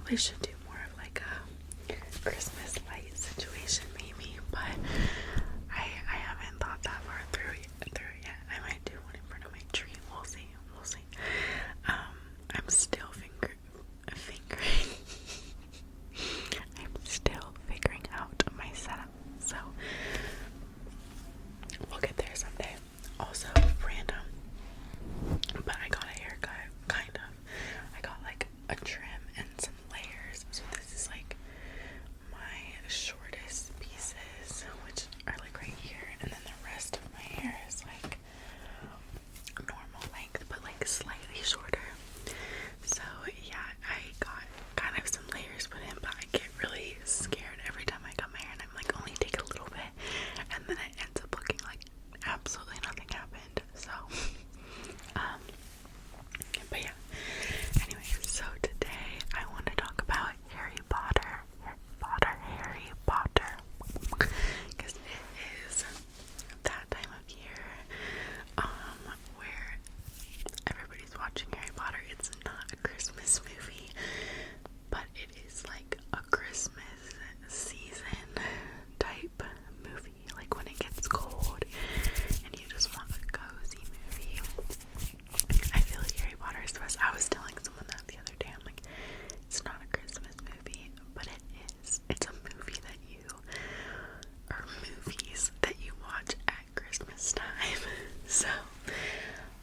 probably should do more of like a Christmas light situation maybe, but I haven't thought that far through yet. I might do one in front of my tree. We'll see. I'm still I'm still figuring out my setup, so we'll get there someday. Also, random, but I got a haircut, kind of. I got like a trim and some layers, so this is like my shortest pieces, which are like right here, and then the rest of my hair is like normal length, but like slightly shorter. So yeah, I got kind of some layers put in, but I get really scared every time I cut my hair, and I'm like, only take a little bit, and then it ends up looking like absolutely nothing happened. So but yeah, anyway, so today I want to talk about Harry Potter, because it is that time of year where everybody's watching Harry Potter. It's not a Christmas movie, but it is like a Christmas season type movie, like when it gets cold and you just want a cozy movie. I feel like Harry Potter is the best. I was telling someone that the other day. I'm like, it's not a Christmas movie, but it is. It's a movie that movies that you watch at Christmas time. So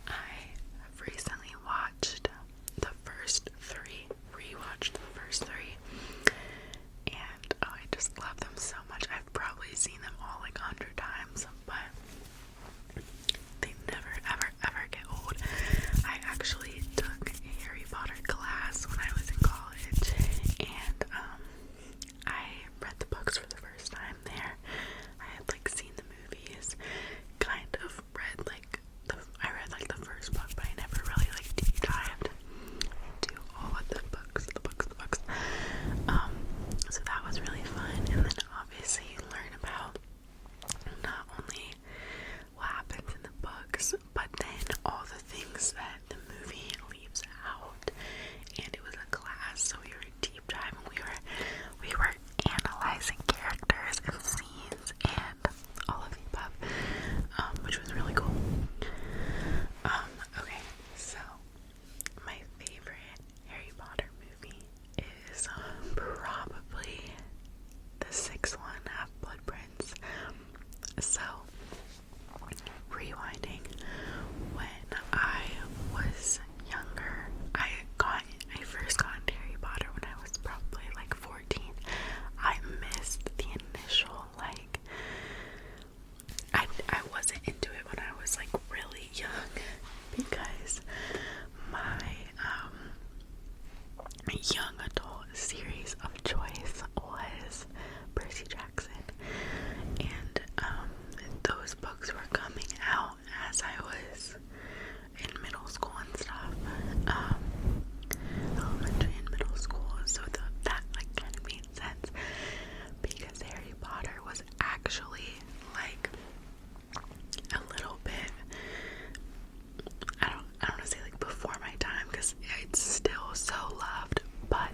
I have recently watched the first three, rewatched the first three, and I just love them so much. I've probably seen them all like 100 times, but they never ever get old. I actually took a Harry Potter class when I was in college, and I read the books for the first time there. I had like seen the movies, kind of read like I read like the first book, but I never really like deep dived into all of the books. So that was really fun, and then obviously you learn about not only what happens in the books, but then all the things that the movie leaves out. And it was a class, so we were deep diving. We were analyzing characters and scenes and all of the above, which was really cool. Okay, so my favorite Harry Potter movie is probably the sixth one, Half-Blood Prince. So, rewinding, when I was younger, I first got into Harry Potter when I was probably like 14. I missed the initial, like, I wasn't into it when I was like really young, because my young adult series of choice was Percy Jackson, and those books were coming out as I was in middle school and stuff, elementary and middle school, so that like kind of made sense, because Harry Potter was actually like a little bit, I don't want to say like before my time, because it's still so loved, but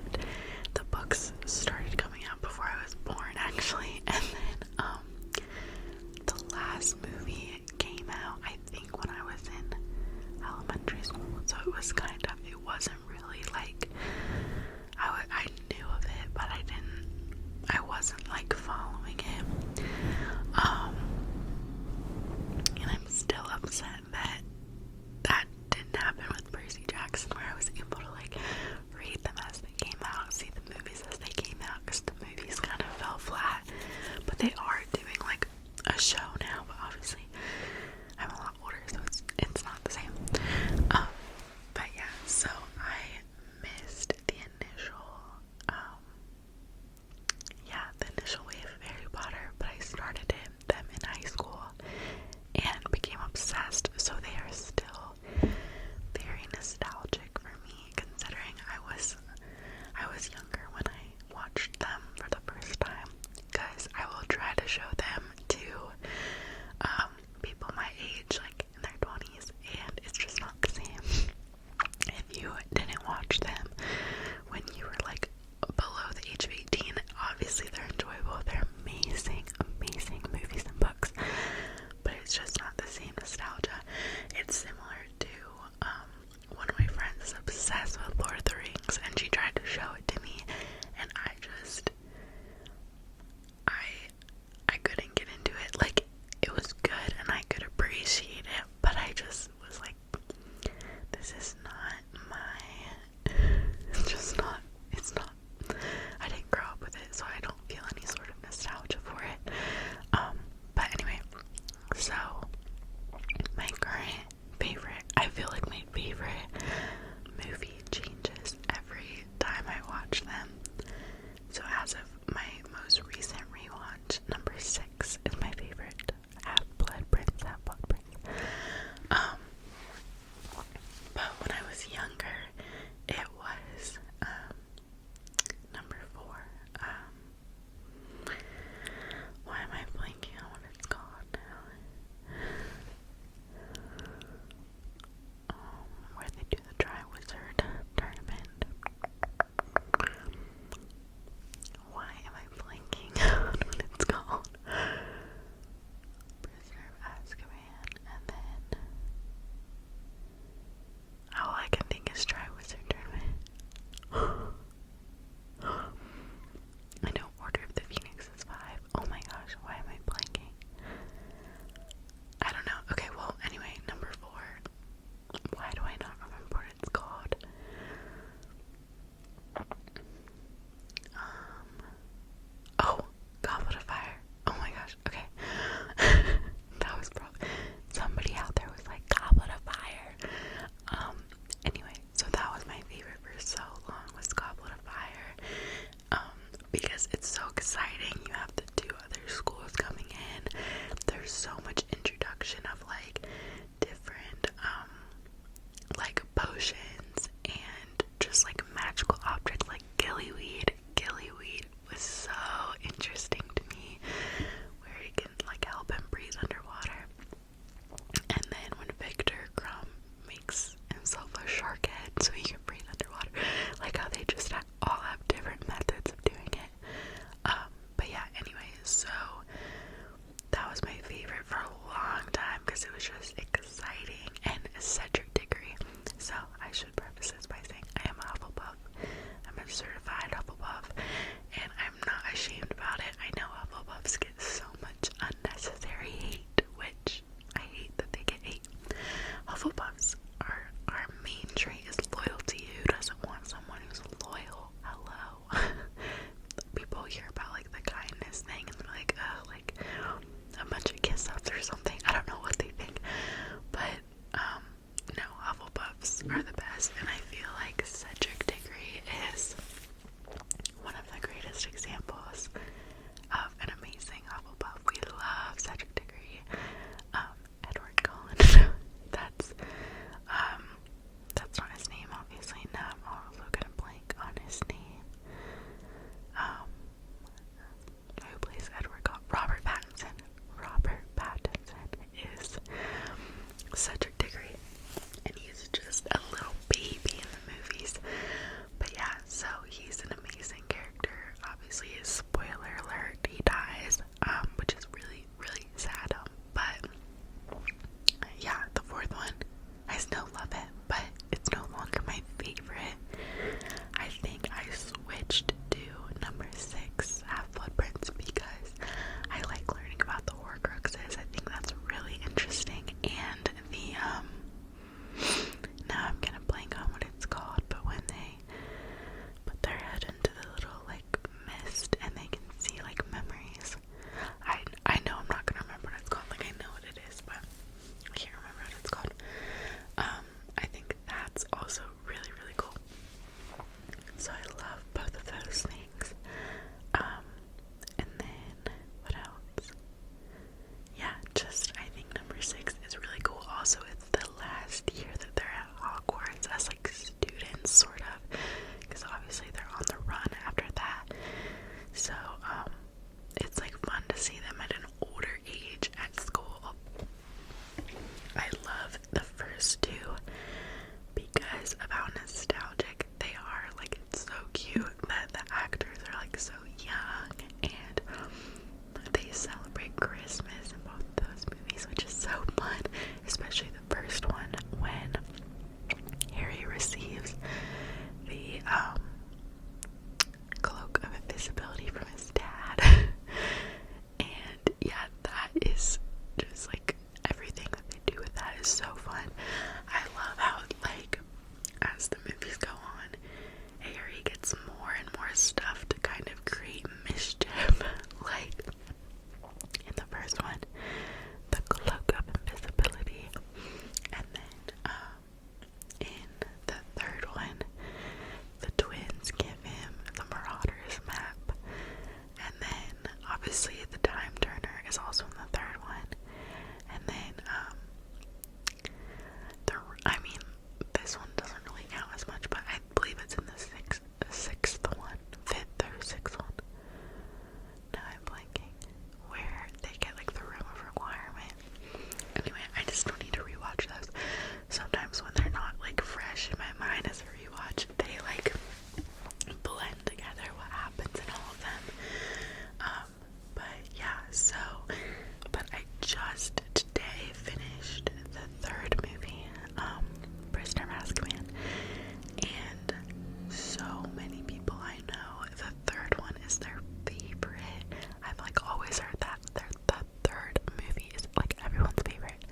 is their favorite. I've like always heard that the third movie is like everyone's favorite,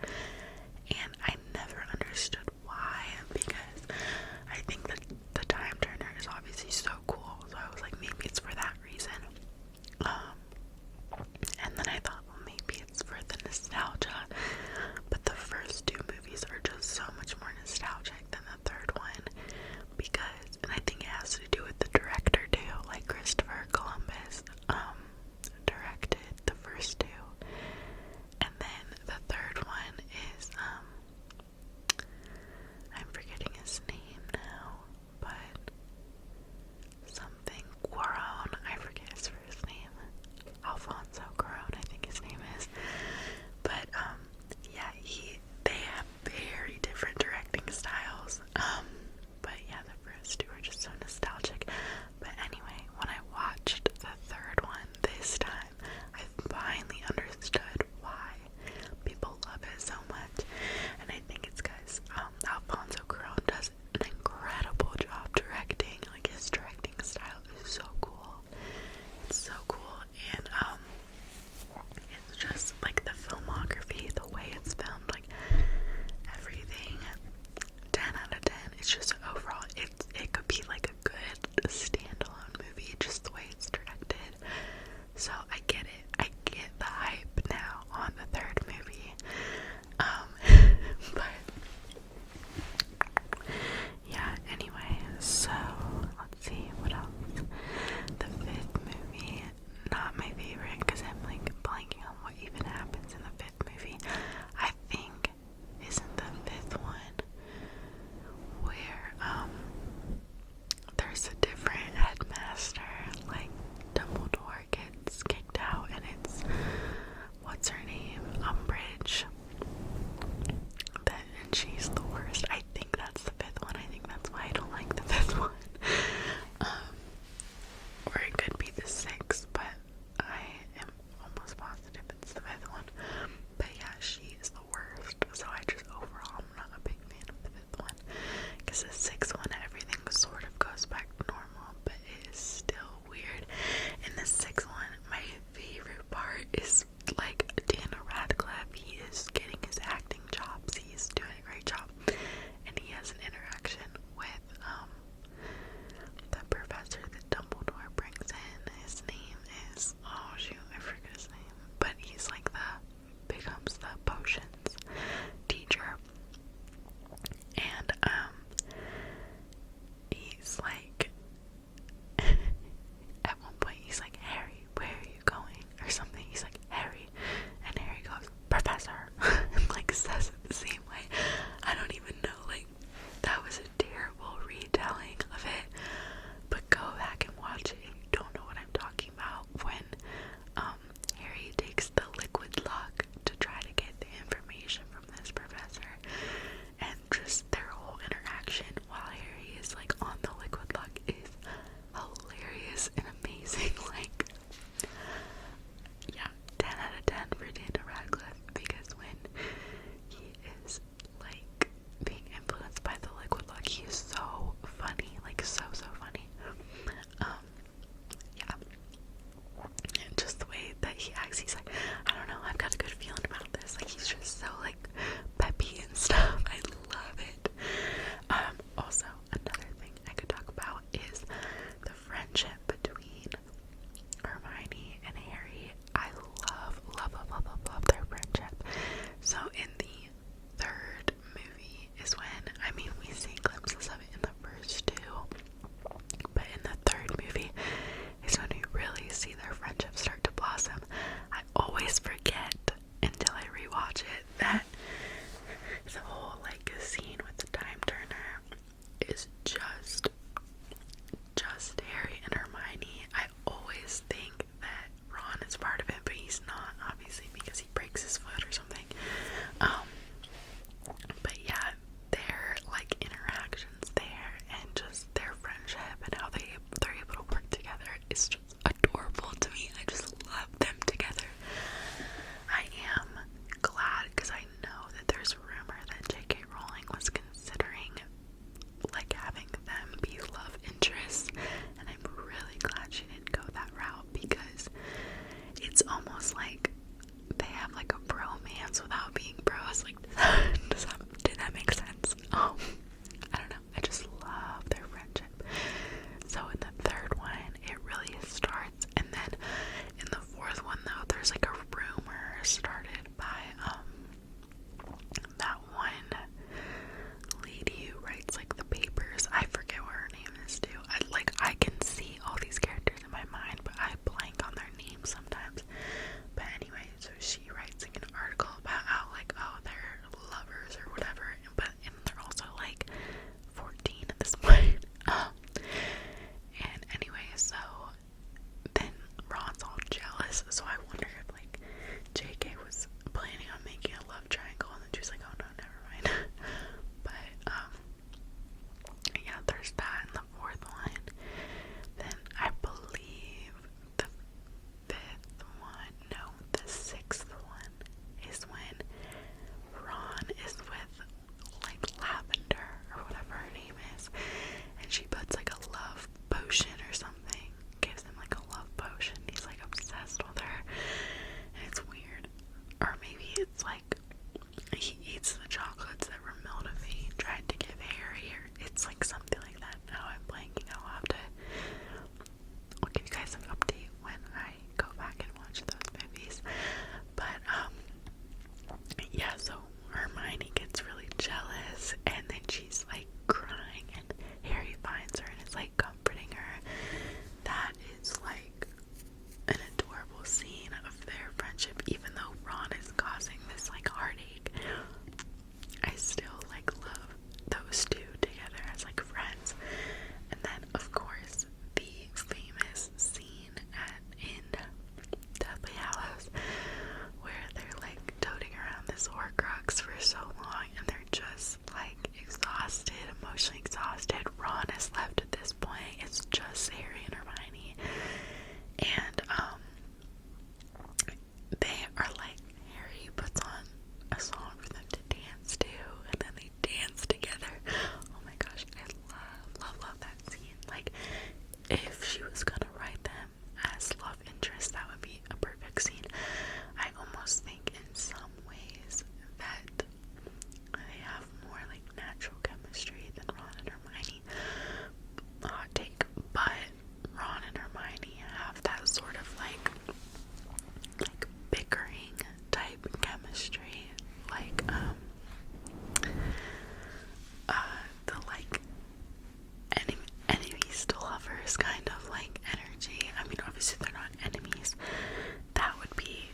and I never understood why, because I think that the Time Turner is obviously so cool, so I was like, maybe it's for that reason. And then I thought, well, maybe it's for the nostalgia, but the first two movies are just so much more nostalgic than the third one, because, and I think it has to do with the director too, like Christopher Columbus. lovers kind of like energy. I mean, obviously they're not enemies. That would be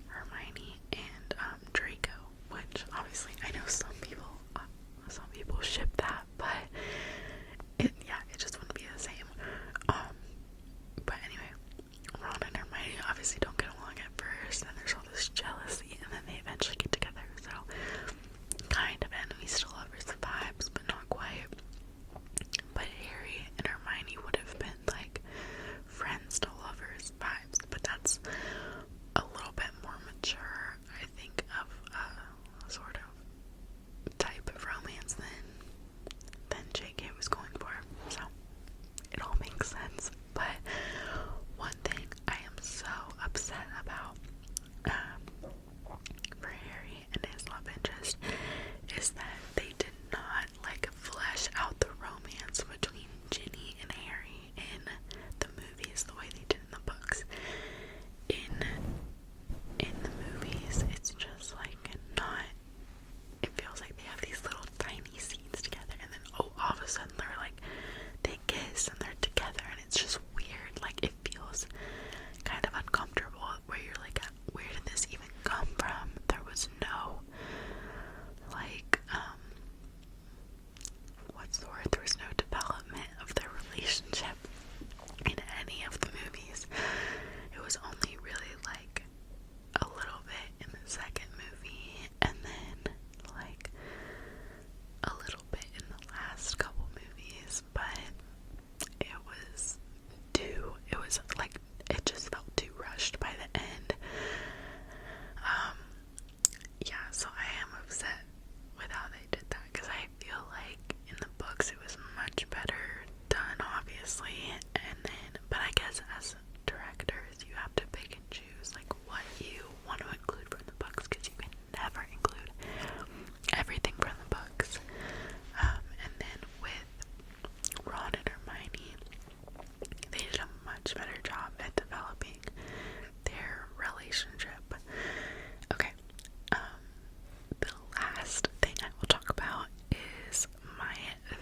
Hermione and Draco, which obviously I know some people ship that, but it just wouldn't be the same. But anyway, Ron and Hermione obviously don't get along at first, and there's all this jealousy, and then they eventually get together. So kind of enemies to lovers vibes, but not quite. But Harry and Hermione would have been like friends to lovers vibes, but that's a little bit more mature, I think, of a sort of type of romance than JK was going for. So it all makes sense. But one thing I am so upset about for Harry and his love interest is that they did not like flesh out the romance between Ginny and Harry in the movies the way they did in the books. In the movies, it's just like not. It feels like they have these little tiny scenes together, and then all of a sudden they're like they kiss and they're together, and it's just weird. Like it feels kind of uncomfortable. Where you're like, where did this even come from? There was no like what's the word? There was no development of their relationship in any of the movies. It was only really like a little bit in the second movie, and then like a little bit in the last couple movies, but it was like, it just felt too rushed by the end. Yeah, so I am upset with how they did that, because I feel like in the books it was much better done, obviously, and then, but I guess as directors you have to pick and choose like what you want to include from the books, because you can never include everything from the books. And then with Ron and Hermione, they did a much better job at developing their relationship. Okay, the last thing I will talk about is my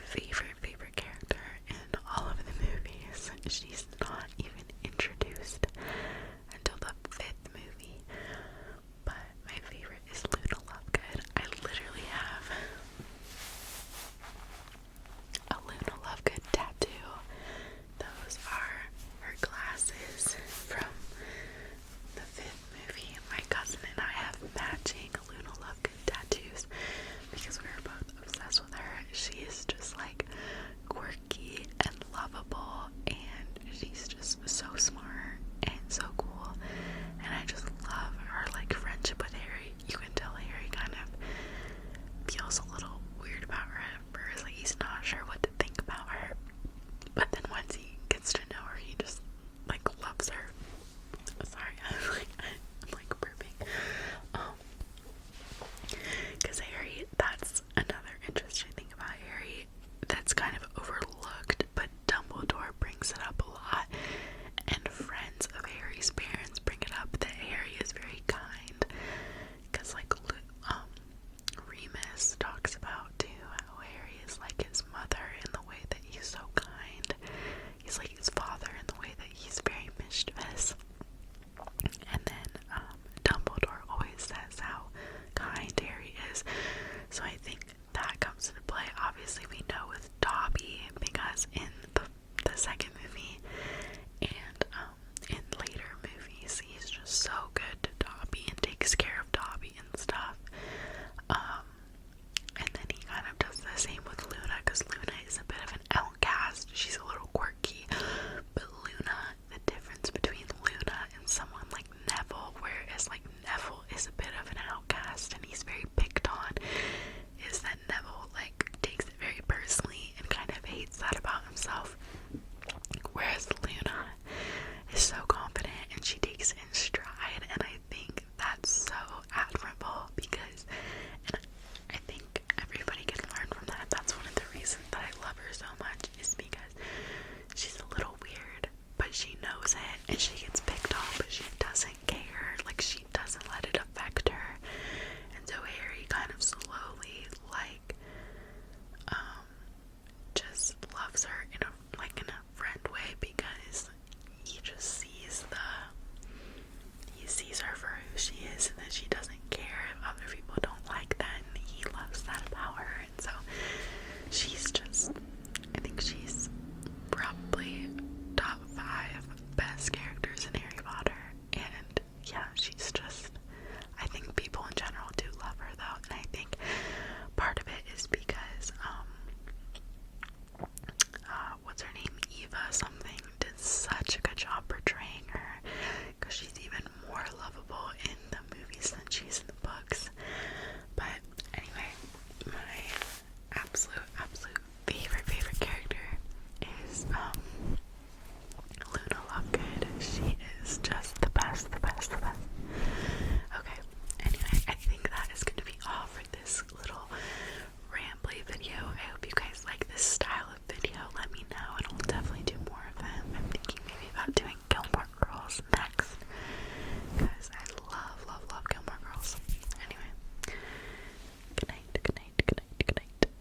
favorite character in all of the movies. She's